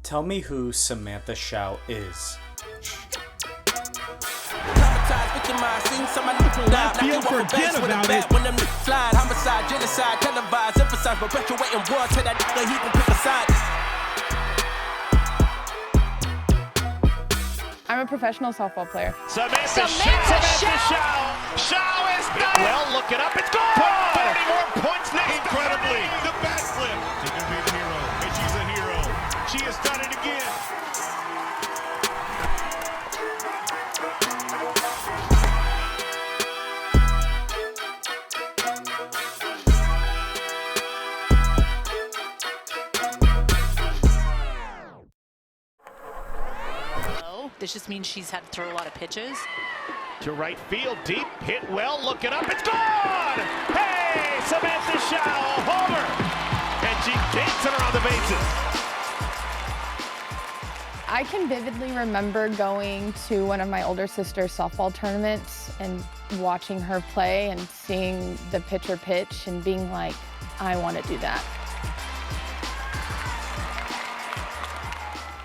Tell me who Samantha Shao is. Field, forget about it. Homicide, genocide, televised, emphasize, perpetuating war to that nigga, he can pick a side. I'm a professional softball player. Samantha Shao. Shao is done it. Well, look it up. It's gone. 30 more points next. Incredibly. The backflip. She can be the hero, and she's a hero. She has done it again. This just means she's had to throw a lot of pitches. To right field, deep, hit well, look it up, it's gone! Hey, Samantha Shao, homer! And she dancing around the bases. I can vividly remember going to one of my older sister's softball tournaments and watching her play and seeing the pitcher pitch and being like, I want to do that.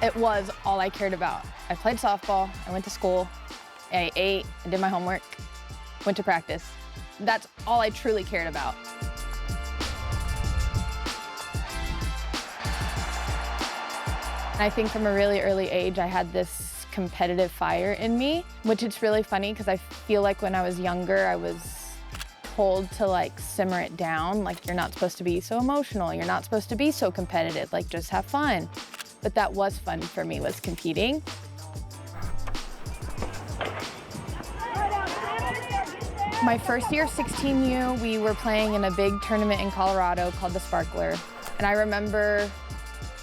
It was all I cared about. I played softball, I went to school, I ate, I did my homework, went to practice. That's all I truly cared about. I think from a really early age, I had this competitive fire in me, which it's really funny because I feel like when I was younger, I was told to like simmer it down. Like, you're not supposed to be so emotional. You're not supposed to be so competitive. Like, just have fun. But that was fun for me, was competing. My first year, 16U, we were playing in a big tournament in Colorado called the Sparkler. And I remember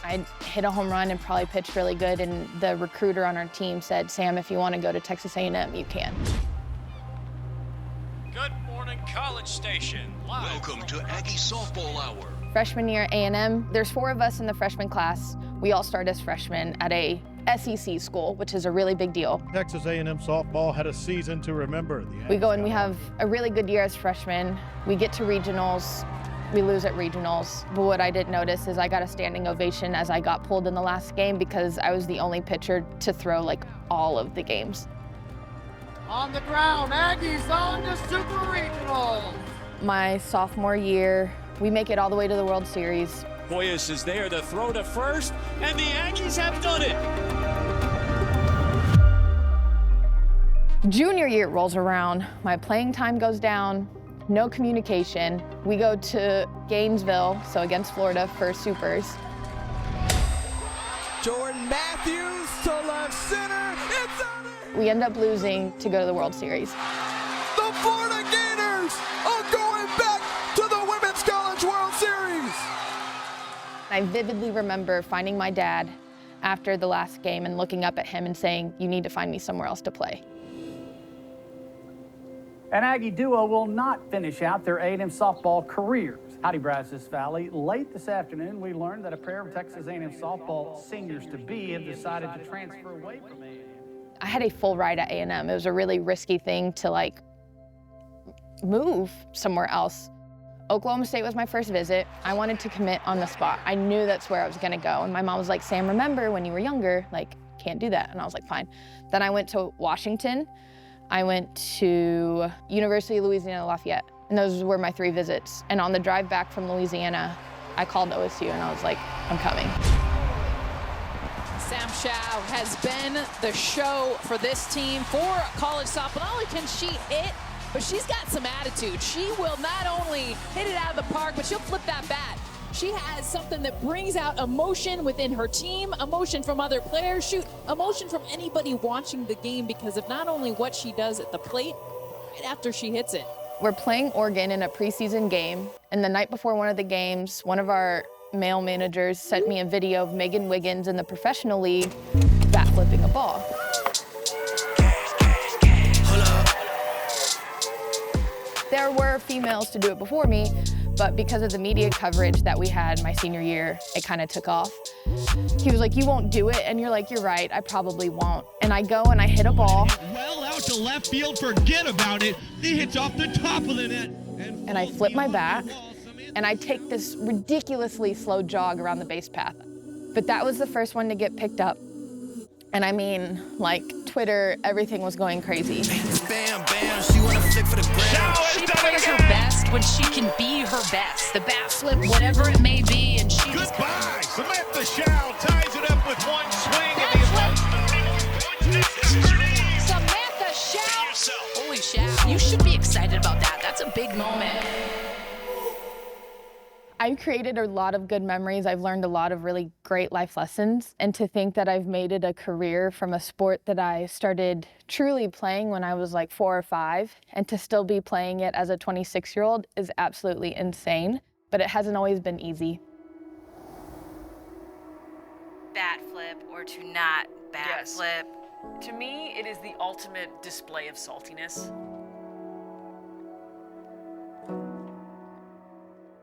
I hit a home run and probably pitched really good, and the recruiter on our team said, Sam, if you want to go to Texas A&M, you can. Good morning, College Station. Live. Welcome to Aggie Softball Hour. Freshman year at A&M, there's 4 of us in the freshman class. We all start as freshmen at a SEC school, which is a really big deal. Texas A&M Softball had a season to remember. We go and we have a really good year as freshmen. We get to regionals, we lose at regionals. But what I didn't notice is I got a standing ovation as I got pulled in the last game because I was the only pitcher to throw like all of the games. On the ground, Aggies on to Super Regionals. My sophomore year, we make it all the way to the World Series. Hoyas is there to throw to first, and the Aggies have done it. Junior year rolls around, my playing time goes down, no communication. We go to Gainesville, so against Florida, for Supers. Jordan Matthews to left center, it's on it! We end up losing to go to the World Series. The Florida Gators are going back to the Women's College World Series! I vividly remember finding my dad after the last game and looking up at him and saying, you need to find me somewhere else to play. An Aggie duo will not finish out their A&M softball careers. Howdy, Brazos Valley. Late this afternoon, we learned that a pair of Texas A&M softball seniors-to-be have decided to transfer away from A&M. I had a full ride at A&M. It was a really risky thing to like move somewhere else. Oklahoma State was my first visit. I wanted to commit on the spot. I knew that's where I was gonna go. And my mom was like, Sam, remember when you were younger, like, can't do that. And I was like, fine. Then I went to Washington. I went to University of Louisiana Lafayette. And those were my 3 visits. And on the drive back from Louisiana, I called OSU and I was like, I'm coming. Sam Shao has been the show for this team for college softball. Not only can she hit, but she's got some attitude. She will not only hit it out of the park, but she'll flip that bat. She has something that brings out emotion within her team, emotion from other players, shoot, emotion from anybody watching the game because of not only what she does at the plate, right after she hits it. We're playing Oregon in a preseason game, and the night before one of the games, one of our male managers sent me a video of Megan Wiggins in the professional league bat flipping a ball. There were females to do it before me, but because of the media coverage that we had my senior year, it kind of took off. He was like, you won't do it, and you're like, you're right, I probably won't. And I go and I hit a ball. Well out to left field, forget about it. It hits off the top of the net. And I flip my bat, and I take this ridiculously slow jog around the base path. But that was the first one to get picked up. And I mean, like, Twitter, everything was going crazy. Bam, bam, she wanna flick for the gram. She plays her best when she can be her best. The bat flip, whatever it may be, and she Goodbye. Samantha Shao ties it up with one swing and the 11. Samantha Shao. Holy Shao. You should be excited about that. That's a big moment. I've created a lot of good memories. I've learned a lot of really great life lessons. And to think that I've made it a career from a sport that I started truly playing when I was like 4 or 5, and to still be playing it as a 26-year-old is absolutely insane. But it hasn't always been easy. Bat flip or to not bat Yes. flip. To me, it is the ultimate display of saltiness.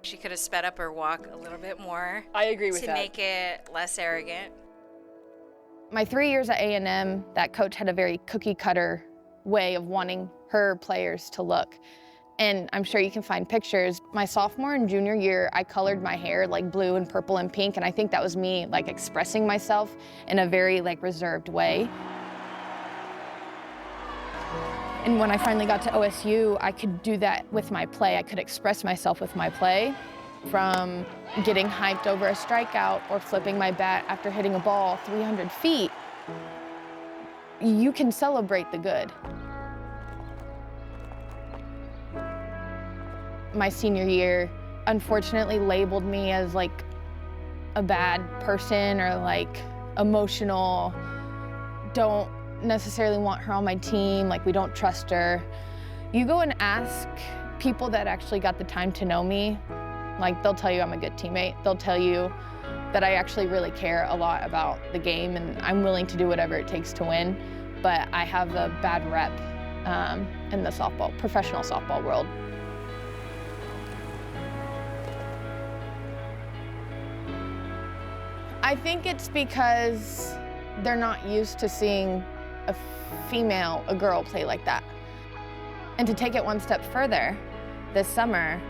She could have sped up her walk a little bit more. I agree with to that. make it less arrogant. My 3 years at A&M, that coach had a very cookie-cutter way of wanting her players to look. And I'm sure you can find pictures. My sophomore and junior year, I colored my hair like blue and purple and pink, and I think that was me like expressing myself in a very like reserved way. And when I finally got to OSU, I could do that with my play. I could express myself with my play, from getting hyped over a strikeout or flipping my bat after hitting a ball 300 feet. You can celebrate the good. My senior year, unfortunately, labeled me as like a bad person or like emotional, don't necessarily want her on my team, like we don't trust her. You go and ask people that actually got the time to know me, like they'll tell you I'm a good teammate. They'll tell you that I actually really care a lot about the game and I'm willing to do whatever it takes to win, but I have a bad rep in the softball, professional softball world. I think it's because they're not used to seeing a girl play like that. And to take it one step further, this summer,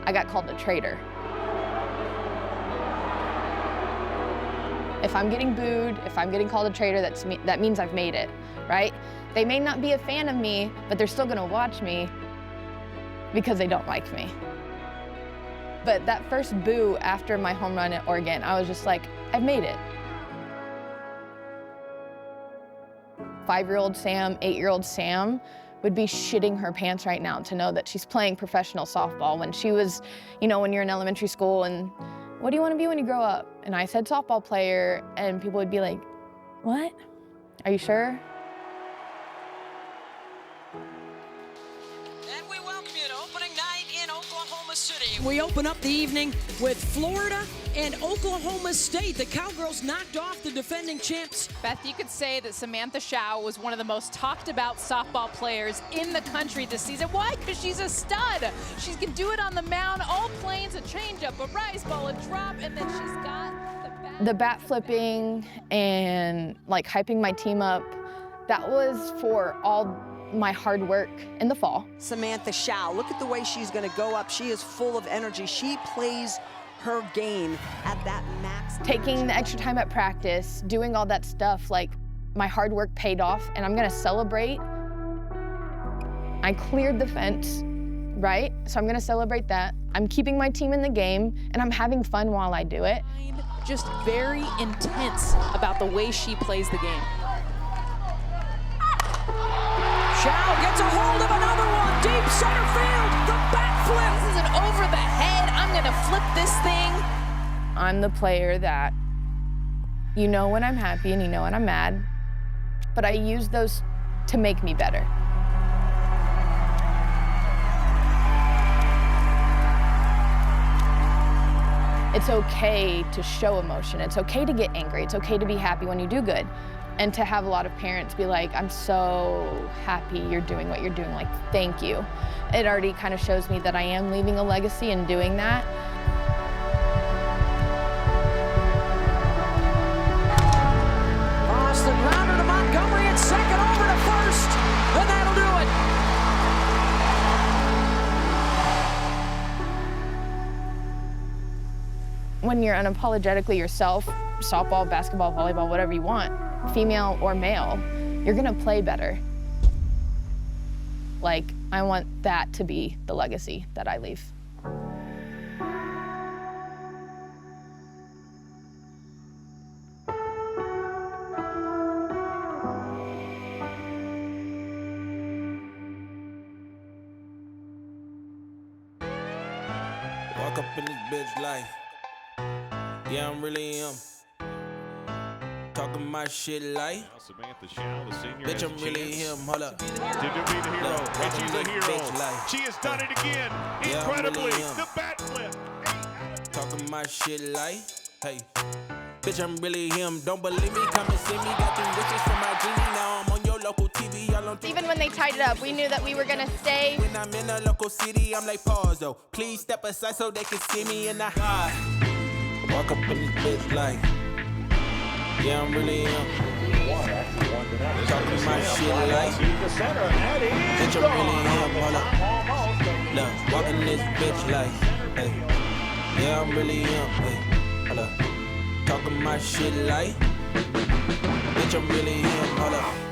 I got called a traitor. If I'm getting booed, if I'm getting called a traitor, that means I've made it, right? They may not be a fan of me, but they're still gonna watch me because they don't like me. But that first boo after my home run at Oregon, I was just like, I've made it. 5-year-old Sam, 8-year-old Sam would be shitting her pants right now to know that she's playing professional softball when she was, you know, when you're in elementary school and what do you want to be when you grow up? And I said softball player and people would be like, what? Are you sure? And we welcome you to opening night in Oklahoma City. We open up the evening with Florida and Oklahoma State. The Cowgirls knocked off the defending champs. Beth, you could say that Samantha Shao was one of the most talked about softball players in the country this season. Why? Because she's a stud. She can do it on the mound, all planes, a changeup, a rise ball, a drop, and then she's got the bat. The bat flipping and like hyping my team up, that was for all my hard work in the fall. Samantha Shao, look at the way she's going to go up. She is full of energy. She plays her game at that max. Taking the extra time at practice, doing all that stuff, like my hard work paid off and I'm gonna celebrate. I cleared the fence, right? So I'm gonna celebrate that. I'm keeping my team in the game and I'm having fun while I do it. Just very intense about the way she plays the game. Shao gets a hold of another one, deep center field, the bat flip. This is an over the head, I'm gonna flip this thing. I'm the player that, you know when I'm happy and you know when I'm mad, but I use those to make me better. It's okay to show emotion. It's okay to get angry. It's okay to be happy when you do good. And to have a lot of parents be like, I'm so happy you're doing what you're doing, like, thank you. It already kind of shows me that I am leaving a legacy in doing that. Cross the grounder to Montgomery at second, over to first, and that'll do it. When you're unapologetically yourself, softball, basketball, volleyball, whatever you want, female or male, you're gonna play better. Like, I want that to be the legacy that I leave. Walk up in this bitch life. Yeah, I'm really him. Talking my shit like Samantha Shaw, the senior, bitch, I'm really him. Hold up. To be the hero, and she's a hero. She has done it again, incredibly. The bat flip. Talking my shit like, hey, bitch, I'm really him. Don't believe me? Come and see me. Got them riches from my genie. Now I'm on your local TV. Even when they tied it up, we knew that we were gonna stay. When I'm in a local city, I'm like, pause though. Please step aside so they can see me in the high. Walk up in this bitch like, yeah, I'm really him. Talking my shit like, bitch, I'm really him. Hold up. Look, walking this bitch like, hey, yeah, I'm really him. Hey, hold up. Talking my shit like, bitch, I'm really him. Hold up.